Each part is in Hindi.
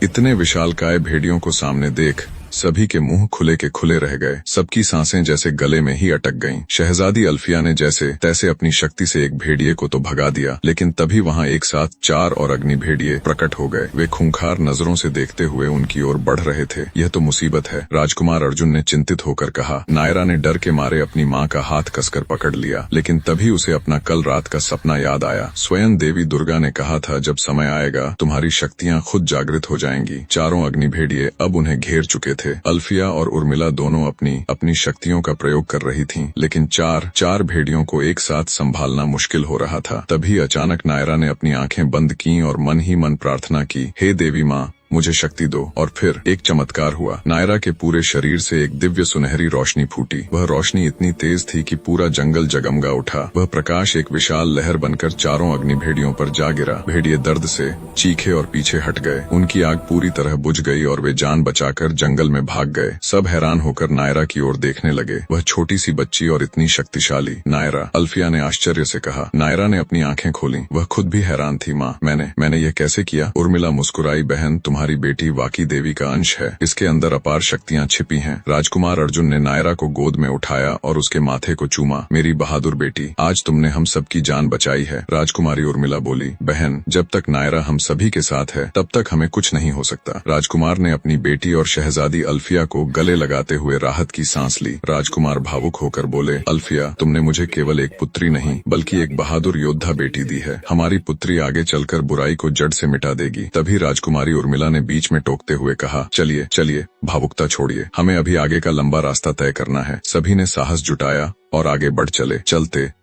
इतने विशालकाय भेड़ियों को सामने देख सभी के मुंह खुले के खुले रह गए। सबकी सांसें जैसे गले में ही अटक गईं। शहजादी अल्फिया ने जैसे तैसे अपनी शक्ति से एक भेड़िए को तो भगा दिया, लेकिन तभी वहां एक साथ 4 और अग्नि भेड़िए प्रकट हो गए। वे खूंखार नजरों से देखते हुए उनकी ओर बढ़ रहे थे। यह तो मुसीबत है, राजकुमार अर्जुन ने चिंतित होकर कहा। नायरा ने डर के मारे अपनी माँ का हाथ कसकर पकड़ लिया, लेकिन तभी उसे अपना कल रात का सपना याद आया। स्वयं देवी दुर्गा ने कहा था, जब समय आएगा तुम्हारी शक्तियाँ खुद जागृत हो जाएंगी। 4 अग्नि भेड़िए अब उन्हें घेर चुके थे। अल्फिया और उर्मिला दोनों अपनी शक्तियों का प्रयोग कर रही थीं, लेकिन 4 भेड़ियों को एक साथ संभालना मुश्किल हो रहा था। तभी अचानक नायरा ने अपनी आंखें बंद की और मन ही मन प्रार्थना की, हे देवी माँ, मुझे शक्ति दो। और फिर एक चमत्कार हुआ। नायरा के पूरे शरीर से एक दिव्य सुनहरी रोशनी फूटी। वह रोशनी इतनी तेज थी कि पूरा जंगल जगमगा उठा। वह प्रकाश एक विशाल लहर बनकर 4 अग्नि भेड़ियों पर जा गिरा। भेड़िए दर्द से चीखे और पीछे हट गए। उनकी आग पूरी तरह बुझ गई और वे जान बचाकर जंगल में भाग गए। सब हैरान होकर नायरा की ओर देखने लगे। वह छोटी सी बच्ची और इतनी शक्तिशाली। नायरा, अल्फिया ने आश्चर्य से कहा। नायरा ने अपनी आंखें खोली। वह खुद भी हैरान थी। माँ, मैंने यह कैसे किया? उर्मिला मुस्कुराई। बहन, तुम्हारी बेटी वाकई देवी का अंश है। इसके अंदर अपार शक्तियाँ छिपी हैं। राजकुमार अर्जुन ने नायरा को गोद में उठाया और उसके माथे को चूमा। मेरी बहादुर बेटी, आज तुमने हम सबकी जान बचाई है। राजकुमारी उर्मिला बोली, बहन, जब तक नायरा हम सभी के साथ है तब तक हमें कुछ नहीं हो सकता। राजकुमार ने अपनी बेटी और शहजादी अल्फिया को गले लगाते हुए राहत की सांस ली। राजकुमार भावुक होकर बोले, अल्फिया, तुमने मुझे केवल एक पुत्री नहीं बल्कि एक बहादुर योद्धा बेटी दी है। हमारी पुत्री आगे चलकर बुराई को जड़ से मिटा देगी। तभी राजकुमारी उर्मिला ने बीच में टोकते हुए कहा, चलिए भावुकता छोड़िए, हमें अभी आगे का लंबा रास्ता तय करना है। सभी ने साहस जुटाया और आगे बढ़ चले।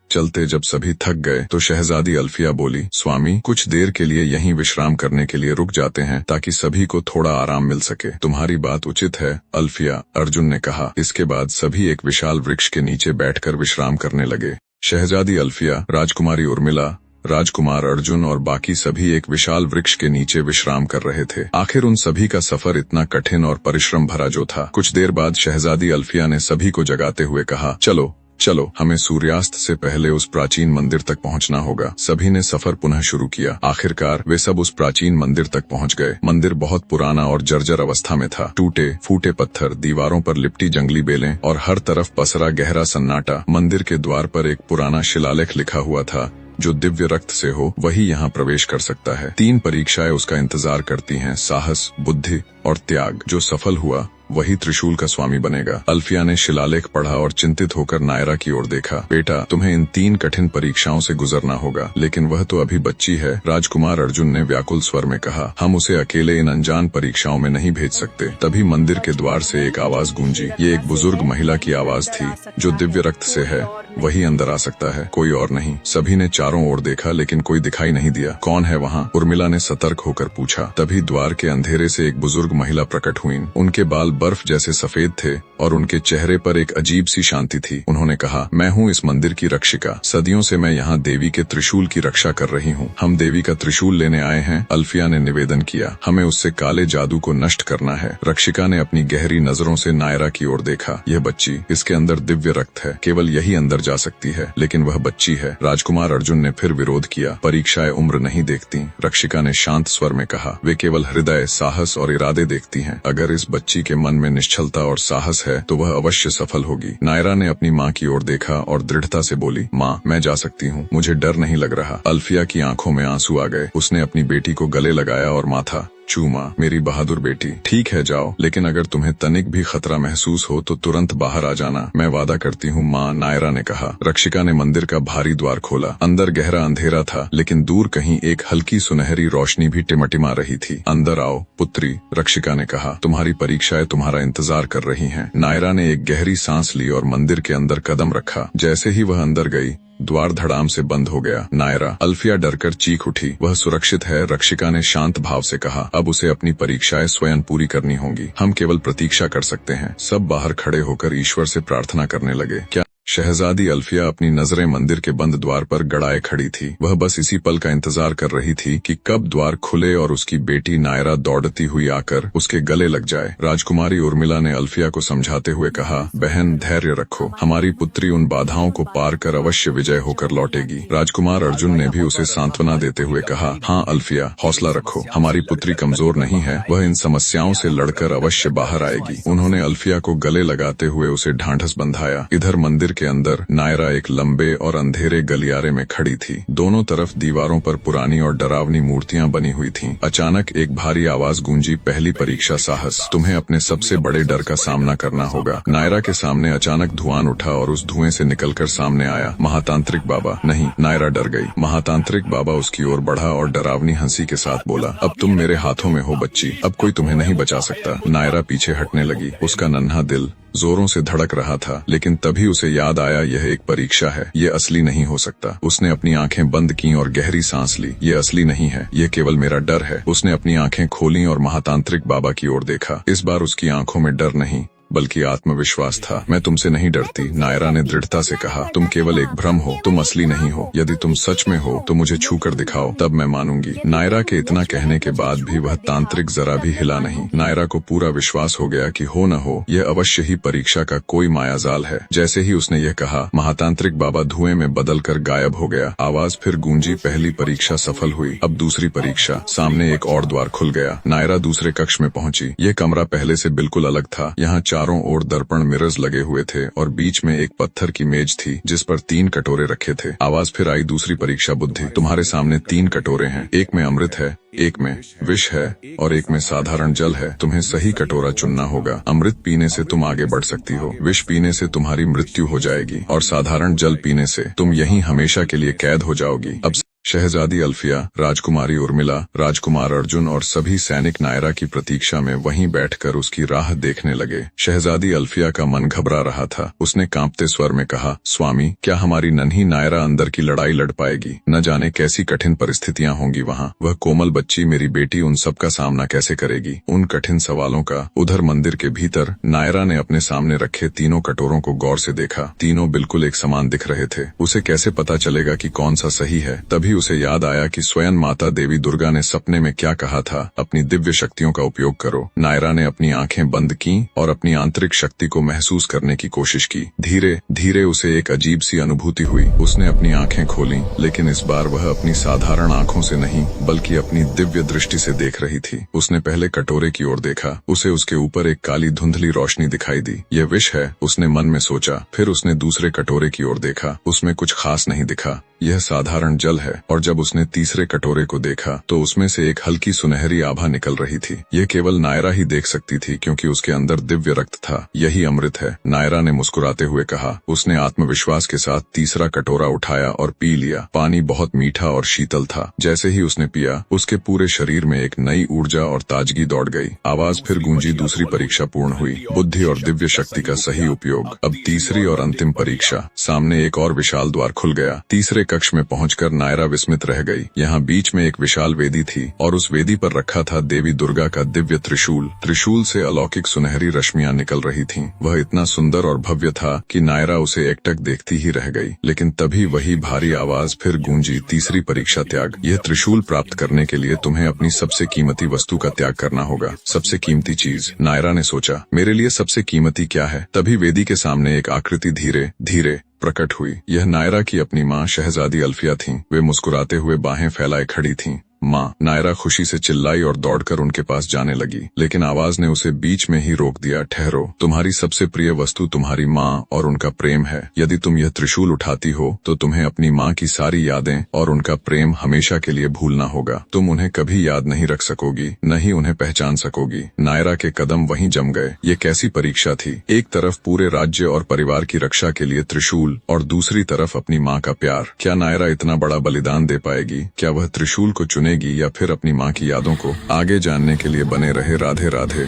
चलते जब सभी थक गए तो शहजादी अल्फिया बोली, स्वामी, कुछ देर के लिए यहीं विश्राम करने के लिए रुक जाते हैं ताकि सभी को थोड़ा आराम मिल सके। तुम्हारी बात उचित है अल्फिया, अर्जुन ने कहा। इसके बाद सभी एक विशाल वृक्ष के नीचे बैठकर विश्राम करने लगे। शहजादी अल्फिया, राजकुमारी उर्मिला, राजकुमार अर्जुन और बाकी सभी एक विशाल वृक्ष के नीचे विश्राम कर रहे थे। आखिर उन सभी का सफर इतना कठिन और परिश्रम भरा जो था। कुछ देर बाद शहजादी अल्फिया ने सभी को जगाते हुए कहा, चलो, हमें सूर्यास्त से पहले उस प्राचीन मंदिर तक पहुंचना होगा। सभी ने सफर पुनः शुरू किया। आखिरकार वे सब उस प्राचीन मंदिर तक पहुंच गए। मंदिर बहुत पुराना और जर्जर अवस्था में था। टूटे फूटे पत्थर, दीवारों पर लिपटी जंगली बेलें और हर तरफ पसरा गहरा सन्नाटा। मंदिर के द्वार पर एक पुराना शिलालेख लिखा हुआ था, जो दिव्य रक्त से हो वही यहाँ प्रवेश कर सकता है। 3 परीक्षाएं उसका इंतजार करती हैं, साहस, बुद्धि और त्याग। जो सफल हुआ वही त्रिशूल का स्वामी बनेगा। अल्फिया ने शिलालेख पढ़ा और चिंतित होकर नायरा की ओर देखा। बेटा, तुम्हें इन 3 कठिन परीक्षाओं से गुजरना होगा, लेकिन वह तो अभी बच्ची है। राजकुमार अर्जुन ने व्याकुल स्वर में कहा, हम उसे अकेले इन अनजान परीक्षाओं में नहीं भेज सकते। तभी मंदिर के द्वार से एक आवाज गूंजी। ये एक बुजुर्ग महिला की आवाज थी। जो दिव्य रक्त से है वही अंदर आ सकता है, कोई और नहीं। सभी ने चारों ओर देखा, लेकिन कोई दिखाई नहीं दिया। कौन है वहाँ? उर्मिला ने सतर्क होकर पूछा। तभी द्वार के अंधेरे से एक बुजुर्ग महिला प्रकट हुई। उनके बाल बर्फ जैसे सफेद थे और उनके चेहरे पर एक अजीब सी शांति थी। उन्होंने कहा, मैं हूँ इस मंदिर की रक्षिका। सदियों से मैं यहाँ देवी के त्रिशूल की रक्षा कर रही हूँ। हम देवी का त्रिशूल लेने आए हैं। अल्फिया ने निवेदन किया, हमें उससे काले जादू को नष्ट करना है। रक्षिका ने अपनी गहरी नजरों से नायरा की ओर देखा। यह बच्ची, इसके अंदर दिव्य रक्त है, केवल यही अंदर जा सकती है, लेकिन वह बच्ची है। राजकुमार अर्जुन ने फिर विरोध किया, परीक्षाएं उम्र नहीं देखती। रक्षिका ने शांत स्वर में कहा, वे केवल हृदय, साहस और इरादे देखती हैं। अगर इस बच्ची के मन में निश्चलता और साहस है तो वह अवश्य सफल होगी। नायरा ने अपनी माँ की ओर देखा और दृढ़ता से बोली, माँ, मैं जा सकती हूँ, मुझे डर नहीं लग रहा। अल्फिया की आंखों में आंसू आ गए। उसने अपनी बेटी को गले लगाया और माथा चूमा। मेरी बहादुर बेटी, ठीक है, जाओ, लेकिन अगर तुम्हें तनिक भी खतरा महसूस हो तो तुरंत बाहर आ जाना। मैं वादा करती हूँ माँ, नायरा ने कहा। रक्षिका ने मंदिर का भारी द्वार खोला। अंदर गहरा अंधेरा था, लेकिन दूर कहीं एक हल्की सुनहरी रोशनी भी टिमटिमा रही थी। अंदर आओ पुत्री, रक्षिका ने कहा, तुम्हारी परीक्षाएं तुम्हारा इंतजार कर रही हैं। नायरा ने एक गहरी सांस ली और मंदिर के अंदर कदम रखा। जैसे ही वह अंदर गई, द्वार धड़ाम से बंद हो गया। नायरा, अल्फिया डरकर चीख उठी। वह सुरक्षित है, रक्षिका ने शांत भाव से कहा। अब उसे अपनी परीक्षाएं स्वयं पूरी करनी होंगी। हम केवल प्रतीक्षा कर सकते हैं। सब बाहर खड़े होकर ईश्वर से प्रार्थना करने लगे। क्या शहजादी अल्फिया अपनी नजरें मंदिर के बंद द्वार पर गड़ाए खड़ी थी। वह बस इसी पल का इंतजार कर रही थी कि कब द्वार खुले और उसकी बेटी नायरा दौड़ती हुई आकर उसके गले लग जाए। राजकुमारी उर्मिला ने अल्फिया को समझाते हुए कहा, बहन धैर्य रखो, हमारी पुत्री उन बाधाओं को पार कर अवश्य विजय होकर लौटेगी। राजकुमार अर्जुन ने भी उसे सांत्वना देते हुए कहा, हाँ अल्फिया, हौसला रखो, हमारी पुत्री कमजोर नहीं है, वह इन समस्याओं से लड़कर अवश्य बाहर आएगी। उन्होंने अल्फिया को गले लगाते हुए उसे ढांढस बंधाया। इधर मंदिर के अंदर नायरा एक लंबे और अंधेरे गलियारे में खड़ी थी। दोनों तरफ दीवारों पर पुरानी और डरावनी मूर्तियां बनी हुई थीं। अचानक एक भारी आवाज गूंजी, पहली परीक्षा साहस, तुम्हें अपने सबसे बड़े डर का सामना करना होगा। नायरा के सामने अचानक धुआं उठा और उस धुएं से निकलकर सामने आया महातांत्रिक बाबा। नहीं, नायरा डर गई। महातांत्रिक बाबा उसकी ओर बढ़ा और डरावनी हंसी के साथ बोला, अब तुम मेरे हाथों में हो बच्ची, अब कोई तुम्हें नहीं बचा सकता। नायरा पीछे हटने लगी। उसका नन्हा दिल जोरों से धड़क रहा था, लेकिन तभी उसे याद आया, यह एक परीक्षा है, ये असली नहीं हो सकता। उसने अपनी आंखें बंद की और गहरी सांस ली। ये असली नहीं है, ये केवल मेरा डर है। उसने अपनी आंखें खोली और महातांत्रिक बाबा की ओर देखा। इस बार उसकी आंखों में डर नहीं बल्कि आत्मविश्वास था। मैं तुमसे नहीं डरती, नायरा ने दृढ़ता से कहा। तुम केवल एक भ्रम हो, तुम असली नहीं हो। यदि तुम सच में हो तो मुझे छूकर दिखाओ, तब मैं मानूंगी। नायरा के इतना कहने के बाद भी वह तांत्रिक जरा भी हिला नहीं। नायरा को पूरा विश्वास हो गया कि हो न हो, यह अवश्य ही परीक्षा का कोई मायाजाल है। जैसे ही उसने यह कहा, महातांत्रिक बाबा धुएं में बदलकर गायब हो गया। आवाज फिर गूंजी, पहली परीक्षा सफल हुई, अब दूसरी परीक्षा। सामने एक और द्वार खुल गया। नायरा दूसरे कक्ष में पहुंची। यह कमरा पहले से बिल्कुल अलग था। यहाँ चारों ओर दर्पण मिरर्स लगे हुए थे और बीच में एक पत्थर की मेज थी जिस पर 3 कटोरे रखे थे। आवाज फिर आई, दूसरी परीक्षा बुद्धि, तुम्हारे सामने 3 कटोरे हैं, एक में अमृत है, एक में विष है और एक में साधारण जल है। तुम्हें सही कटोरा चुनना होगा। अमृत पीने से तुम आगे बढ़ सकती हो, विष पीने से तुम्हारी मृत्यु हो जाएगी और साधारण जल पीने से तुम यहीं हमेशा के लिए कैद हो जाओगी। अब शहजादी अल्फिया, राजकुमारी उर्मिला, राजकुमार अर्जुन और सभी सैनिक नायरा की प्रतीक्षा में वहीं बैठकर उसकी राह देखने लगे। शहजादी अल्फिया का मन घबरा रहा था। उसने कांपते स्वर में कहा, स्वामी, क्या हमारी नन्ही नायरा अंदर की लड़ाई लड़ पाएगी? न जाने कैसी कठिन परिस्थितियां होंगी वहां। वह कोमल बच्ची, मेरी बेटी, उन सब का सामना कैसे करेगी? उन कठिन सवालों का उधर मंदिर के भीतर नायरा ने अपने सामने रखे तीनों कटोरों को गौर से देखा। तीनों बिल्कुल एक समान दिख रहे थे। उसे कैसे पता चलेगा कि कौन सा सही है? तभी उसे याद आया कि स्वयं माता देवी दुर्गा ने सपने में क्या कहा था, अपनी दिव्य शक्तियों का उपयोग करो। नायरा ने अपनी आंखें बंद की और अपनी आंतरिक शक्ति को महसूस करने की कोशिश की। धीरे धीरे उसे एक अजीब सी अनुभूति हुई। उसने अपनी आंखें खोली, लेकिन इस बार वह अपनी साधारण आंखों से नहीं बल्कि अपनी दिव्य दृष्टि से देख रही थी। उसने पहले कटोरे की ओर देखा। उसे उसके ऊपर एक काली धुंधली रोशनी दिखाई दी। यह विष है, उसने मन में सोचा। फिर उसने दूसरे कटोरे की ओर देखा। उसमें कुछ खास नहीं दिखा। यह साधारण जल है। और जब उसने तीसरे कटोरे को देखा तो उसमें से एक हल्की सुनहरी आभा निकल रही थी। यह केवल नायरा ही देख सकती थी क्योंकि उसके अंदर दिव्य रक्त था। यही अमृत है, नायरा ने मुस्कुराते हुए कहा। उसने आत्मविश्वास के साथ तीसरा कटोरा उठाया और पी लिया। पानी बहुत मीठा और शीतल था। जैसे ही उसने पिया, उसके पूरे शरीर में एक नई ऊर्जा और ताजगी दौड़ गई। आवाज फिर गूंजी, दूसरी परीक्षा पूर्ण हुई, बुद्धि और दिव्य शक्ति का सही उपयोग। अब तीसरी और अंतिम परीक्षा। सामने एक और विशाल द्वार खुल गया। तीसरे कक्ष में पहुंचकर नायरा विस्मित रह गई। यहाँ बीच में एक विशाल वेदी थी और उस वेदी पर रखा था देवी दुर्गा का दिव्य त्रिशूल। त्रिशूल से अलौकिक सुनहरी रश्मियां निकल रही थीं। वह इतना सुंदर और भव्य था कि नायरा उसे एकटक देखती ही रह गई। लेकिन तभी वही भारी आवाज फिर गूंजी, तीसरी परीक्षा त्याग। यह त्रिशूल प्राप्त करने के लिए तुम्हें अपनी सबसे कीमती वस्तु का त्याग करना होगा। सबसे कीमती चीज, नायरा ने सोचा, मेरे लिए सबसे कीमती क्या है? तभी वेदी के सामने एक आकृति धीरे धीरे प्रकट हुई। यह नायरा की अपनी माँ शहजादी अल्फिया थीं। वे मुस्कुराते हुए बाहें फैलाए खड़ी थीं। माँ, नायरा खुशी से चिल्लाई और दौड़कर उनके पास जाने लगी, लेकिन आवाज ने उसे बीच में ही रोक दिया। ठहरो, तुम्हारी सबसे प्रिय वस्तु तुम्हारी माँ और उनका प्रेम है। यदि तुम यह त्रिशूल उठाती हो तो तुम्हें अपनी माँ की सारी यादें और उनका प्रेम हमेशा के लिए भूलना होगा। तुम उन्हें कभी याद नहीं रख सकोगी, न ही उन्हें पहचान सकोगी। नायरा के कदम वहीं जम गए। ये कैसी परीक्षा थी? एक तरफ पूरे राज्य और परिवार की रक्षा के लिए त्रिशूल और दूसरी तरफ अपनी माँ का प्यार। क्या नायरा इतना बड़ा बलिदान दे पाएगी? क्या वह त्रिशूल को चुनेगी या फिर अपनी माँ की यादों को? आगे जानने के लिए बने रहे। राधे राधे।